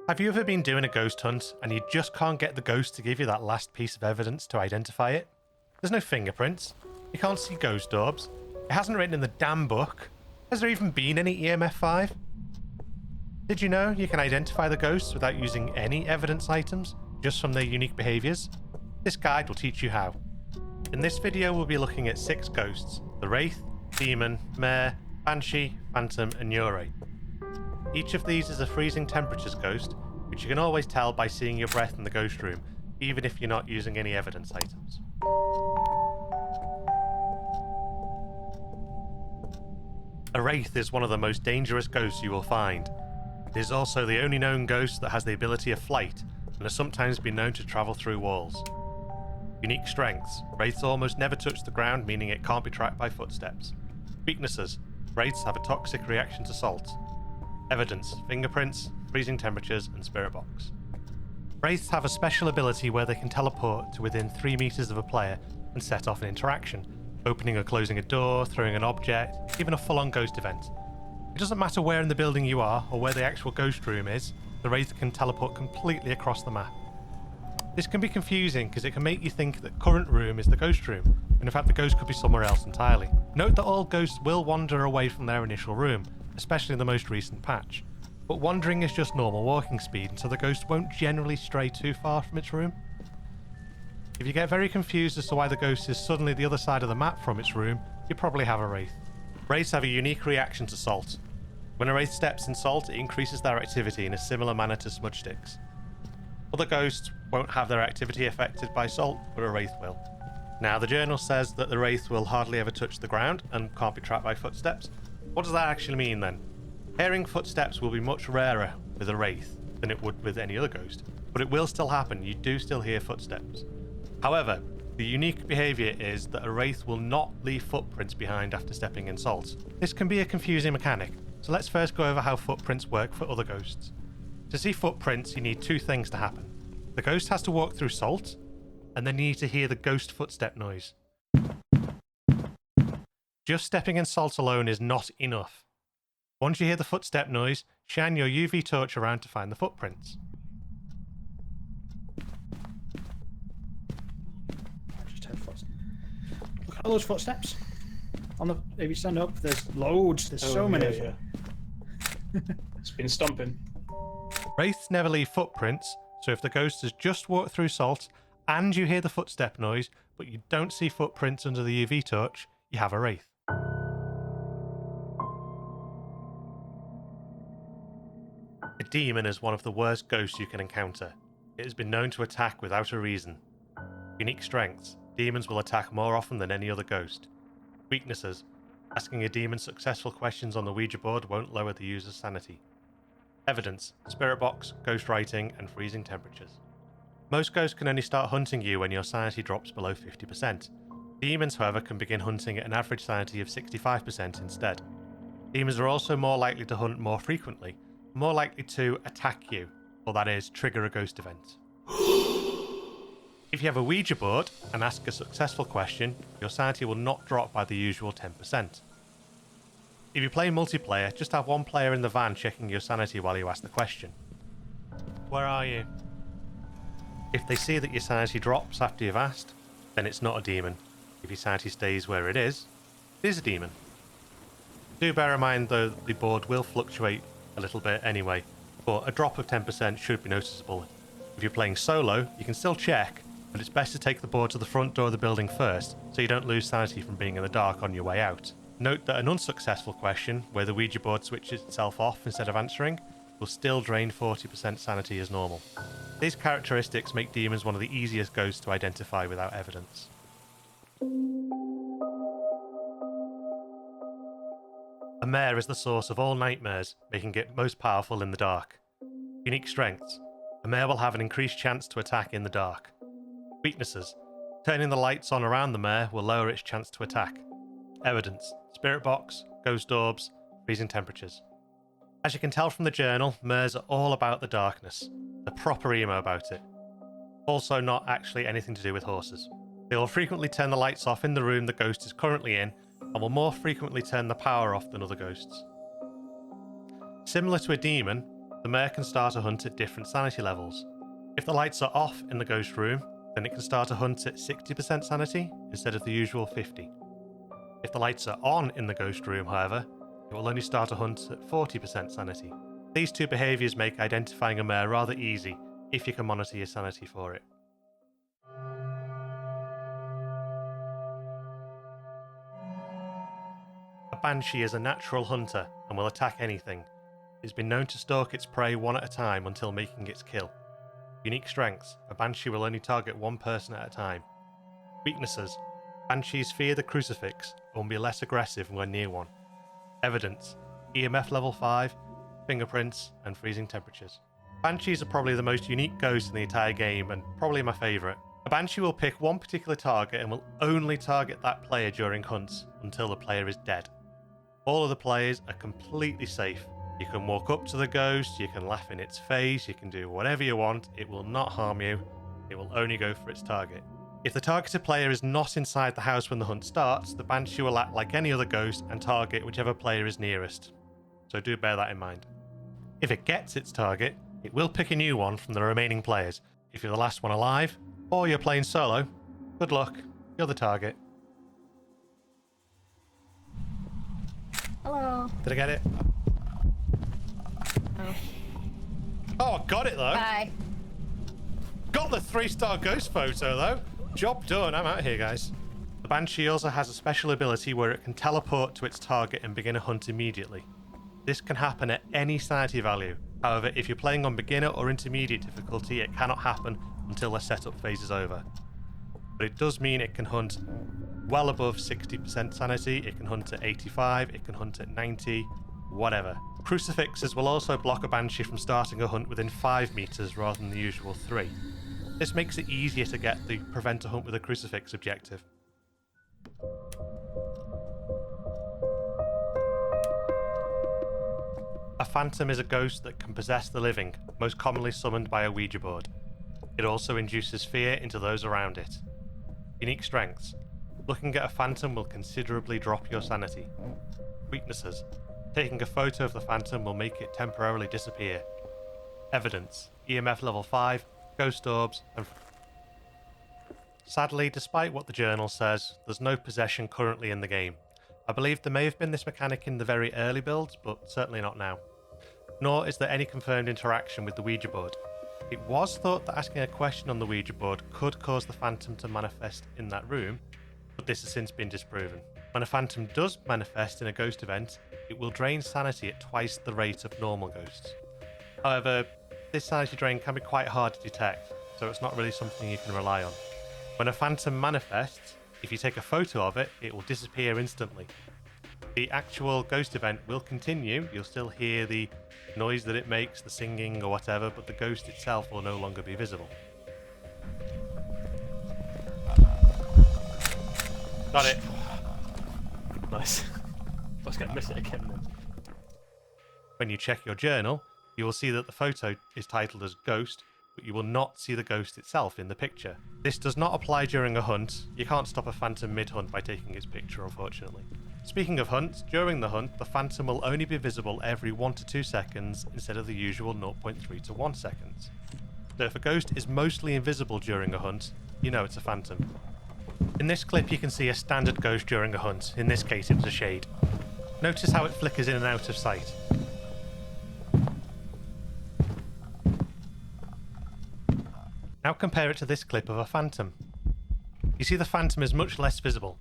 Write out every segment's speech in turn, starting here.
Have you ever been doing a ghost hunt and you just can't get the ghost to give you that last piece of evidence to identify it? There's no fingerprints. You can't see ghost orbs. It hasn't written in the damn book. Has there even been any EMF 5? Did you know you can identify the ghosts without using any evidence items, just from their unique behaviours? This guide will teach you how. In this video we'll be looking at 6 ghosts: the wraith, demon, mare, banshee, phantom and yurei. Each of these is a freezing temperatures ghost, which you can always tell by seeing your breath in the ghost room, even if you're not using any evidence items. A wraith is one of the most dangerous ghosts you will find. It is also the only known ghost that has the ability of flight, and has sometimes been known to travel through walls. Unique strengths: wraiths almost never touch the ground, meaning it can't be tracked by footsteps. Weaknesses: wraiths have a toxic reaction to salt. Evidence: fingerprints, freezing temperatures, and spirit box. Wraiths have a special ability where they can teleport to within 3 meters of a player and set off an interaction, opening or closing a door, throwing an object, even a full-on ghost event. It doesn't matter where in the building you are or where the actual ghost room is, the wraith can teleport completely across the map. This can be confusing because it can make you think that current room is the ghost room, when in fact the ghost could be somewhere else entirely. Note that all ghosts will wander away from their initial room, especially in the most recent patch. But wandering is just normal walking speed, and so the ghost won't generally stray too far from its room. If you get very confused as to why the ghost is suddenly the other side of the map from its room, you probably have a wraith. Wraiths have a unique reaction to salt. When a wraith steps in salt, it increases their activity in a similar manner to smudge sticks. Other ghosts won't have their activity affected by salt, but a wraith will. Now, the journal says that the wraith will hardly ever touch the ground and can't be tracked by footsteps. What does that actually mean then? Hearing footsteps will be much rarer with a wraith than it would with any other ghost, but it will still happen. You do still hear footsteps. However, the unique behaviour is that a wraith will not leave footprints behind after stepping in salt. This can be a confusing mechanic, so let's first go over how footprints work for other ghosts. To see footprints, you need 2 things to happen. The ghost has to walk through salt, and then you need to hear the ghost footstep noise. Just stepping in salt alone is not enough. Once you hear the footstep noise, shine your UV torch around to find the footprints. I just heard footsteps. Look at all those footsteps. If you stand up, there's loads. There's so many of them. It's been stomping. Wraiths never leave footprints, so if the ghost has just walked through salt and you hear the footstep noise, but you don't see footprints under the UV torch, you have a wraith. A demon is one of the worst ghosts you can encounter. It has been known to attack without a reason. Unique strengths: demons will attack more often than any other ghost. Weaknesses: asking a demon successful questions on the Ouija board won't lower the user's sanity. Evidence: spirit box, ghost writing, and freezing temperatures. Most ghosts can only start hunting you when your sanity drops below 50%. Demons, however, can begin hunting at an average sanity of 65% instead. Demons are also more likely to hunt more frequently, more likely to attack you, or that is, trigger a ghost event. If you have a Ouija board and ask a successful question, your sanity will not drop by the usual 10%. If you play multiplayer, just have one player in the van checking your sanity while you ask the question. Where are you? If they see that your sanity drops after you've asked, then it's not a demon. If your sanity stays where it is a demon. Do bear in mind though that the board will fluctuate a little bit anyway, but a drop of 10% should be noticeable. If you're playing solo, you can still check, but it's best to take the board to the front door of the building first, so you don't lose sanity from being in the dark on your way out. Note that an unsuccessful question, where the Ouija board switches itself off instead of answering, will still drain 40% sanity as normal. These characteristics make demons one of the easiest ghosts to identify without evidence. A mare is the source of all nightmares, making it most powerful in the dark. Unique strengths: a mare will have an increased chance to attack in the dark. Weaknesses: turning the lights on around the mare will lower its chance to attack. Evidence: spirit box, ghost orbs, freezing temperatures. As you can tell from the journal, mares are all about the darkness. They're proper emo about it. Also not actually anything to do with horses. They will frequently turn the lights off in the room the ghost is currently in, and will more frequently turn the power off than other ghosts. Similar to a demon, The mare can start a hunt at different sanity levels. If the lights are off in the ghost room, then it can start a hunt at 60% sanity instead of the usual 50. If the lights are on in the ghost room, however, it will only start a hunt at 40% sanity. These two behaviours make identifying a mare rather easy if you can monitor your sanity for it. A banshee is a natural hunter and will attack anything. It's been known to stalk its prey one at a time until making its kill. Unique strengths: a banshee will only target one person at a time. Weaknesses: banshees fear the crucifix and will be less aggressive when near one. Evidence: EMF level 5, fingerprints, and freezing temperatures. Banshees are probably the most unique ghost in the entire game and probably my favourite. A banshee will pick one particular target and will only target that player during hunts until the player is dead. All of the players are completely safe. You can walk up to the ghost, you can laugh in its face, you can do whatever you want, it will not harm you, it will only go for its target. If the targeted player is not inside the house when the hunt starts, the banshee will act like any other ghost and target whichever player is nearest. So do bear that in mind. If it gets its target, it will pick a new one from the remaining players. If you're the last one alive, or you're playing solo, good luck, you're the target. Hello. Did I get it? Oh. Oh, I got it though. Bye. Got the 3-star ghost photo though. Job done, I'm out here guys. The banshee also has a special ability where it can teleport to its target and begin a hunt immediately. This can happen at any sanity value. However, if you're playing on beginner or intermediate difficulty, it cannot happen until the setup phase is over. But it does mean it can hunt well above 60% sanity, it can hunt at 85, it can hunt at 90, whatever. Crucifixes will also block a banshee from starting a hunt within 5 meters rather than the usual 3. This makes it easier to get the prevent a hunt with a crucifix objective. A phantom is a ghost that can possess the living, most commonly summoned by a Ouija board. It also induces fear into those around it. Unique strengths: looking at a phantom will considerably drop your sanity. Weaknesses: taking a photo of the phantom will make it temporarily disappear. Evidence: EMF level 5, ghost orbs, and... Sadly, despite what the journal says, there's no possession currently in the game. I believe there may have been this mechanic in the very early builds, but certainly not now. Nor is there any confirmed interaction with the Ouija board. It was thought that asking a question on the Ouija board could cause the phantom to manifest in that room, but this has since been disproven. When a phantom does manifest in a ghost event, it will drain sanity at twice the rate of normal ghosts. However, this sanity drain can be quite hard to detect, so it's not really something you can rely on. When a phantom manifests, if you take a photo of it, it will disappear instantly. The actual ghost event will continue, you'll still hear the noise that it makes, the singing or whatever, but the ghost itself will no longer be visible. Got it. Nice. I was going to miss it again then. When you check your journal, you will see that the photo is titled as Ghost, but you will not see the ghost itself in the picture. This does not apply during a hunt. You can't stop a phantom mid-hunt by taking its picture, unfortunately. Speaking of hunts, during the hunt, the phantom will only be visible every 1 to 2 seconds instead of the usual 0.3 to 1 seconds. So if a ghost is mostly invisible during a hunt, you know it's a phantom. In this clip you can see a standard ghost during a hunt, in this case it was a shade. Notice how it flickers in and out of sight. Now compare it to this clip of a phantom. You see the phantom is much less visible.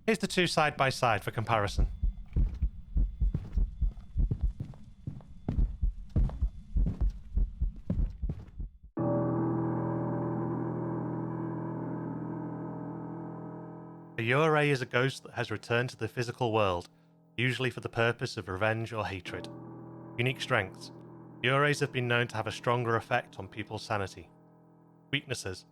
Here's the two side by side for comparison. A yurei is a ghost that has returned to the physical world, usually for the purpose of revenge or hatred. Unique strengths: yureis have been known to have a stronger effect on people's sanity. Weaknesses: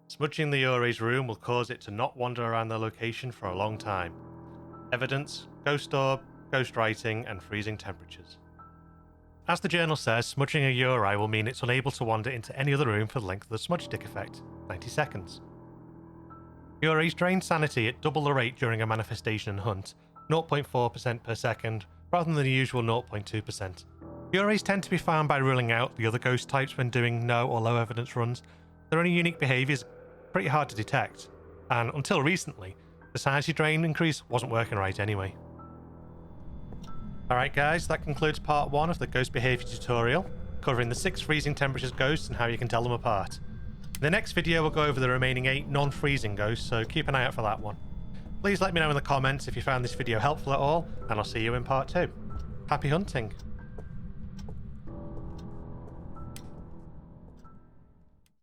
smudging the yurei's room will cause it to not wander around their location for a long time. Evidence: ghost orb, ghost writing, and freezing temperatures. As the journal says, smudging a yurei will mean it's unable to wander into any other room for the length of the smudge stick effect, 90 seconds. Yureis drain sanity at double the rate during a manifestation and hunt, 0.4% per second, rather than the usual 0.2%. Yureis tend to be found by ruling out the other ghost types when doing no or low evidence runs. Their only unique behaviours are pretty hard to detect, and until recently, the sanity drain increase wasn't working right anyway. Alright guys, that concludes part 1 of the ghost behaviour tutorial, covering the 6 freezing temperatures ghosts and how you can tell them apart. In the next video we'll go over the remaining 8 non-freezing ghosts, so keep an eye out for that one. Please let me know in the comments if you found this video helpful at all, and I'll see you in part 2. Happy hunting!